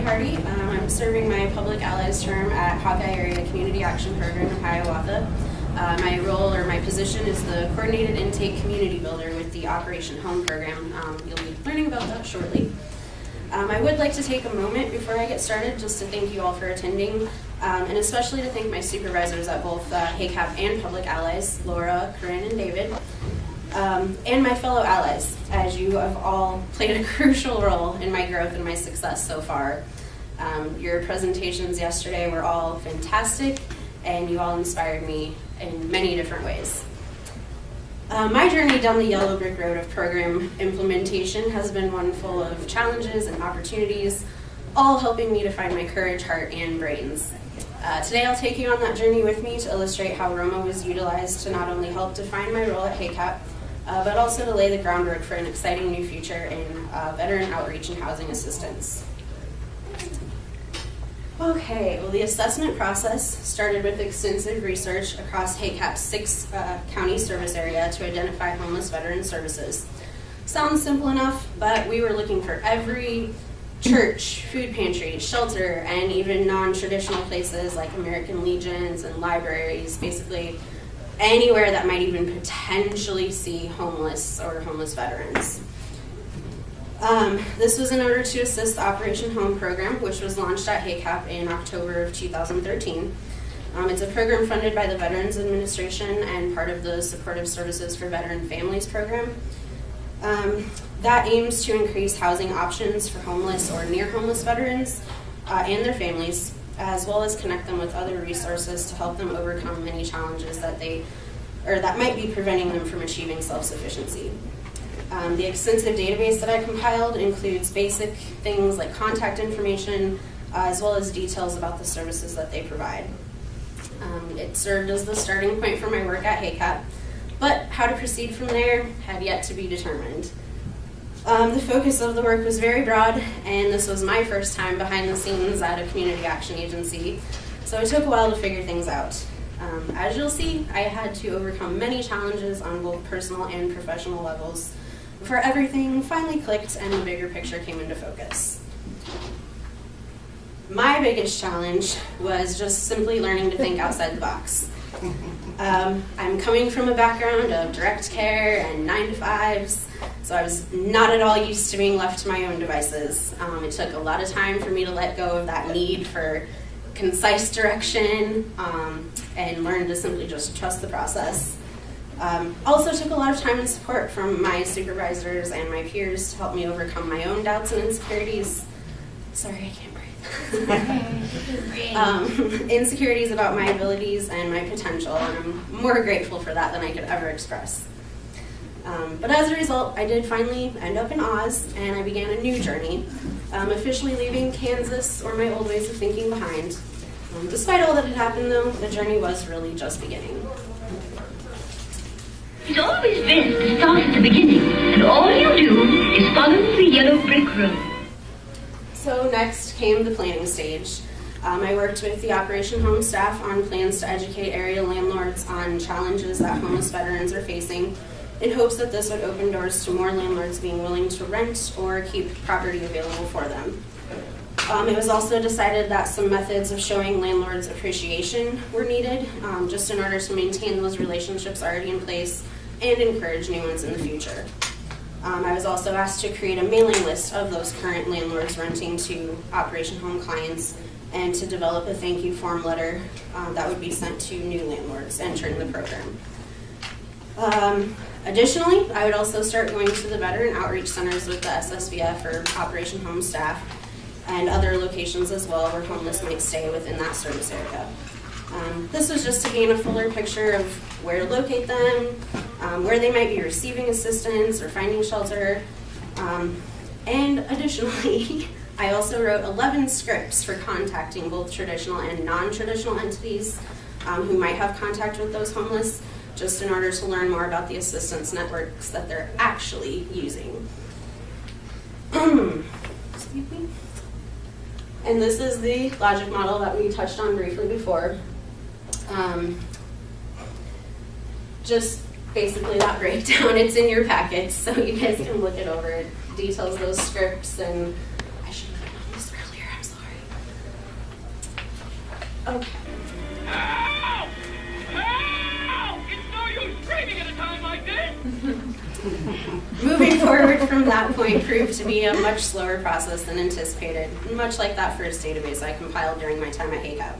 Alie. I'm serving my Public Allies term at Hawkeye Area Community Action Program in Hiawatha. My role or my position is the Coordinated Intake Community Builder with the Operation Home program. You'll be learning about that shortly. I would like to take a moment before I get started just to thank you all for attending, and especially to thank my supervisors at both HACAP and Public Allies, Laura, Corinne, and David, and my fellow allies, as you have all played a crucial role in my growth and my success so far. Your presentations yesterday were all fantastic, and you all inspired me in many different ways. My journey down the yellow brick road of program implementation has been one full of challenges and opportunities, all helping me to find my courage, heart, and brains. Today I'll take you on that journey with me to illustrate how ROMA was utilized to not only help define my role at HACAP, but also to lay the groundwork for an exciting new future in veteran outreach and housing assistance. Okay, well, the assessment process started with extensive research across HACAP's 6 county service area to identify homeless veteran services. Sounds simple enough, but we were looking for every church, food pantry, shelter, and even non-traditional places like American Legions and libraries, basically anywhere that might even potentially see homeless or homeless veterans. This was in order to assist the Operation Home program, which was launched at HACAP in October of 2013. It's a program funded by the Veterans Administration and part of the Supportive Services for Veteran Families program. That aims to increase housing options for homeless or near homeless veterans and their families, as well as connect them with other resources to help them overcome any challenges that might be preventing them from achieving self-sufficiency. The extensive database that I compiled includes basic things like contact information, as well as details about the services that they provide. It served as the starting point for my work at HACAP, but how to proceed from there had yet to be determined. The focus of the work was very broad, and this was my first time behind the scenes at a community action agency, so it took a while to figure things out. As you'll see, I had to overcome many challenges on both personal and professional levels before everything finally clicked and the bigger picture came into focus. My biggest challenge was just simply learning to think outside the box. I'm coming from a background of direct care and 9-to-5s, so I was not at all used to being left to my own devices. It took a lot of time for me to let go of that need for concise direction and learn to simply just trust the process. Also took a lot of time and support from my supervisors and my peers to help me overcome my own doubts and insecurities. Sorry, I can't breathe. Insecurities about my abilities and my potential, and I'm more grateful for that than I could ever express. But as a result, I did finally end up in Oz, and I began a new journey, officially leaving Kansas or my old ways of thinking behind. Despite all that had happened, though, the journey was really just beginning. It's always best to start at the beginning, and all you do is follow the yellow brick road. So next came the planning stage. I worked with the Operation Home staff on plans to educate area landlords on challenges that homeless veterans are facing, in hopes that this would open doors to more landlords being willing to rent or keep property available for them. It was also decided that some methods of showing landlords appreciation were needed, just in order to maintain those relationships already in place and encourage new ones in the future. I was also asked to create a mailing list of those current landlords renting to Operation Home clients and to develop a thank you form letter that would be sent to new landlords entering the program. Additionally, I would also start going to the veteran outreach centers with the SSVF or Operation Home staff and other locations as well where homeless might stay within that service area. This was just to gain a fuller picture of where to locate them, where they might be receiving assistance or finding shelter. And additionally, I also wrote 11 scripts for contacting both traditional and non-traditional entities who might have contact with those homeless, just in order to learn more about the assistance networks that they're actually using. Excuse me. And this is the logic model that we touched on briefly before. Just basically that breakdown. It's in your packets, so you guys can look it over. It details those scripts, and I should have done this earlier. I'm so Okay. Help! Help! It's no use screaming at a time like this! Moving forward from that point proved to be a much slower process than anticipated, much like that first database I compiled during my time at HACAP.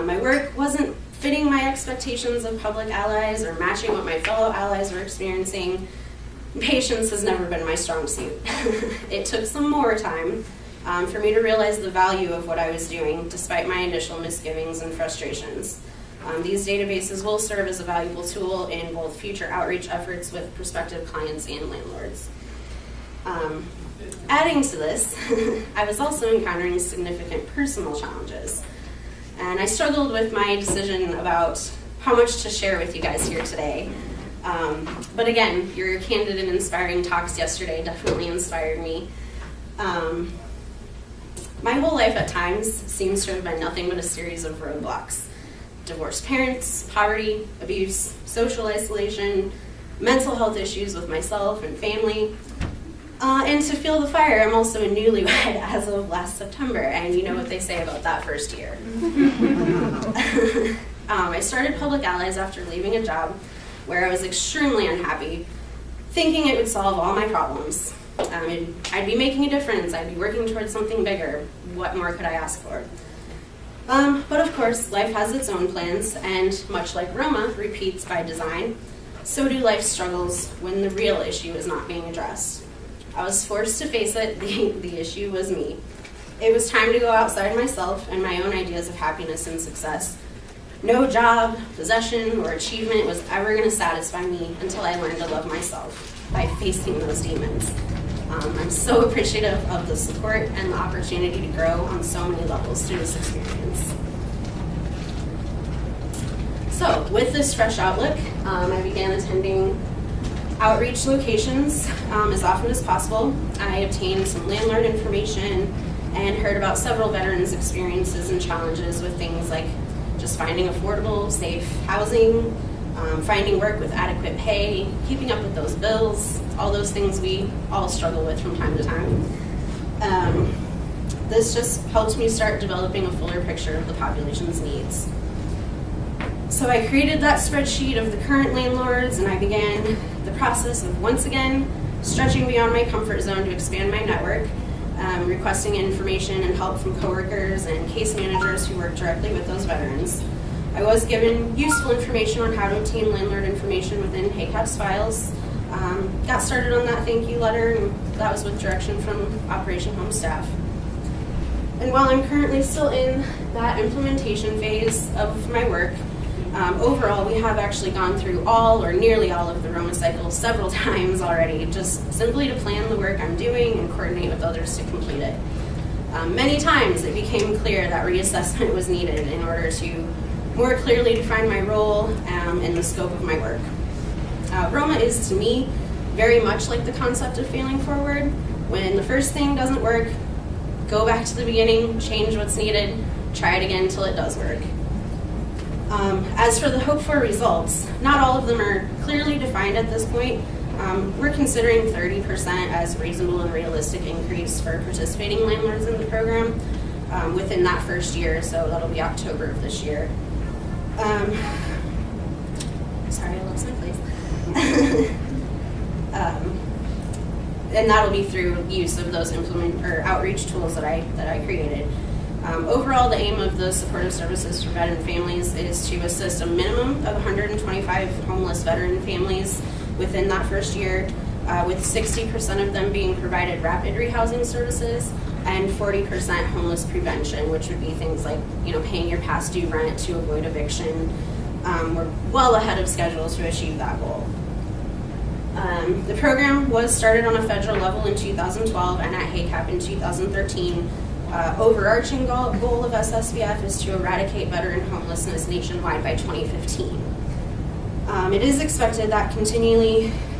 My work wasn't fitting my expectations of public allies or matching what my fellow allies were experiencing. Patience has never been my strong suit. It took some more time for me to realize the value of what I was doing, despite my initial misgivings and frustrations. These databases will serve as a valuable tool in both future outreach efforts with prospective clients and landlords. Adding to this, I was also encountering significant personal challenges. And I struggled with my decision about how much to share with you guys here today. But again, your candid and inspiring talks yesterday definitely inspired me. My whole life at times seems to have been nothing but a series of roadblocks. Divorced parents, poverty, abuse, social isolation, mental health issues with myself and family. And to feel the fire, I'm also a newlywed as of last September, and you know what they say about that first year. I started Public Allies after leaving a job where I was extremely unhappy, thinking it would solve all my problems. I'd be making a difference, I'd be working towards something bigger. What more could I ask for? But of course, life has its own plans, and much like ROMA repeats by design, so do life struggles when the real issue is not being addressed. I was forced to face it. The issue was me. It was time to go outside myself and my own ideas of happiness and success. No job, possession, or achievement was ever going to satisfy me until I learned to love myself by facing those demons. I'm so appreciative of the support and the opportunity to grow on so many levels through this experience. So, with this fresh outlook, I began attending outreach locations as often as possible. I obtained some landlord information and heard about several veterans' experiences and challenges with things like just finding affordable, safe housing, finding work with adequate pay, keeping up with those bills, all those things we all struggle with from time to time. This just helped me start developing a fuller picture of the population's needs. So I created that spreadsheet of the current landlords, and I began the process of once again stretching beyond my comfort zone to expand my network, requesting information and help from coworkers and case managers who work directly with those veterans. I was given useful information on how to obtain landlord information within HACAP's files. Got started on that thank you letter, and that was with direction from Operation Home staff. And while I'm currently still in that implementation phase of my work, overall, we have actually gone through all or nearly all of the ROMA cycles several times already, just simply to plan the work I'm doing and coordinate with others to complete it. Many times it became clear that reassessment was needed in order to more clearly define my role and the scope of my work. ROMA is, to me, very much like the concept of failing forward. When the first thing doesn't work, go back to the beginning, change what's needed, try it again until it does work. As for the hoped-for results, not all of them are clearly defined at this point. We're considering 30% as reasonable and realistic increase for participating landlords in the program within that first year, so that'll be October of this year. Sorry, I lost my place. And that'll be through use of those outreach tools that I created. Overall, the aim of the supportive services for veteran families is to assist a minimum of 125 homeless veteran families within that first year, with 60% of them being provided rapid rehousing services and 40% homeless prevention, which would be things like paying your past due rent to avoid eviction. We're well ahead of schedule to achieve that goal. The program was started on a federal level in 2012 and at HACAP in 2013. Overarching goal of SSVF is to eradicate veteran homelessness nationwide by 2015. It is expected that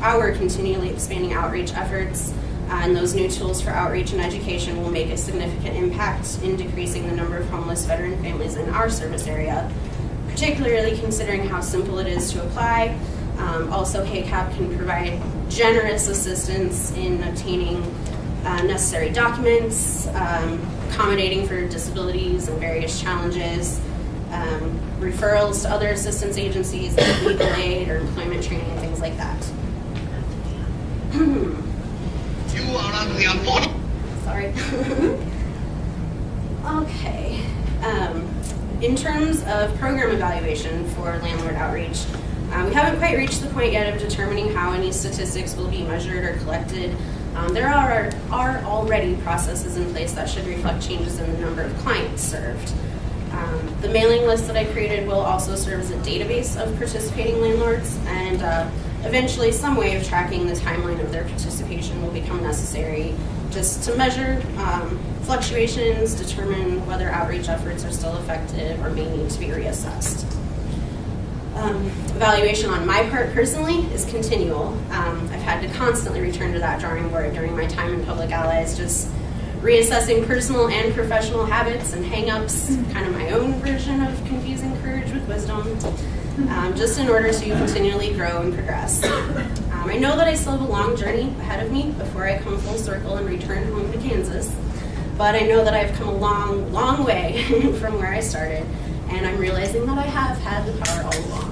our continually expanding outreach efforts and those new tools for outreach and education will make a significant impact in decreasing the number of homeless veteran families in our service area, particularly considering how simple it is to apply. Also, HACAP can provide generous assistance in obtaining necessary documents, accommodating for disabilities and various challenges, referrals to other assistance agencies like legal aid or employment training, things like that. You are under the unfortunate. Sorry. Okay. In terms of program evaluation for landlord outreach, we haven't quite reached the point yet of determining how any statistics will be measured or collected. There are already processes in place that should reflect changes in the number of clients served. The mailing list that I created will also serve as a database of participating landlords, and eventually some way of tracking the timeline of their participation will become necessary just to measure fluctuations, determine whether outreach efforts are still effective or may need to be reassessed. Evaluation on my part personally is continual. I've had to constantly return to that drawing board during my time in Public Allies, just reassessing personal and professional habits and hang-ups, kind of my own version of confusing courage with wisdom, just in order to continually grow and progress. I know that I still have a long journey ahead of me before I come full circle and return home to Kansas, but I know that I've come a long, long way from where I started, and I'm realizing that I have had the power all along.